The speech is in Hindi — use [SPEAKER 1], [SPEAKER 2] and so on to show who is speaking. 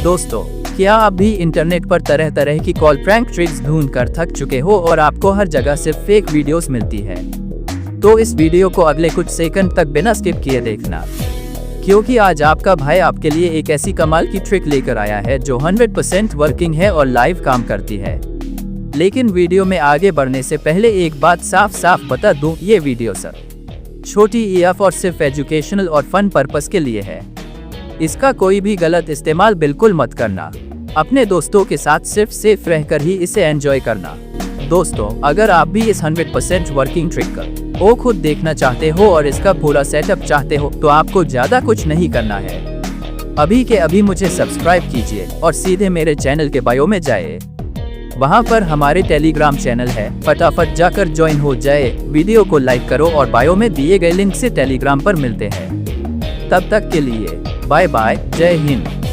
[SPEAKER 1] दोस्तों, क्या आप भी इंटरनेट पर तरह तरह की कॉल प्रैंक ट्रिक्स ढूंढ कर थक चुके हो और आपको हर जगह सिर्फ फेक वीडियोस मिलती है? तो इस वीडियो को अगले कुछ सेकंड तक बिना स्किप किए देखना, क्योंकि आज आपका भाई आपके लिए एक ऐसी कमाल की ट्रिक लेकर आया है जो 100% वर्किंग है और लाइव काम करती है। लेकिन वीडियो में आगे बढ़ने से पहले एक बात साफ साफ बता दूं, ये वीडियो सर छोटी ईएफ और सिर्फ एजुकेशनल और फन पर्पस के लिए है। इसका कोई भी गलत इस्तेमाल बिल्कुल मत करना। अपने दोस्तों के साथ सिर्फ सेफ रहकर ही इसे एंजॉय करना। दोस्तों, अगर आप भी इस 100% वर्किंग ट्रिक को खुद देखना चाहते हो और इसका पूरा सेटअप चाहते हो तो आपको ज्यादा कुछ नहीं करना है। अभी के अभी मुझे सब्सक्राइब कीजिए और सीधे मेरे चैनल के बायो में जाए। वहां पर हमारे टेलीग्राम चैनल है, फटाफट जाकर ज्वाइन हो जाए। वीडियो को लाइक करो और बायो में दिए गए लिंक से टेलीग्राम पर मिलते हैं। तब तक के लिए बाय बाय, जय हिंद।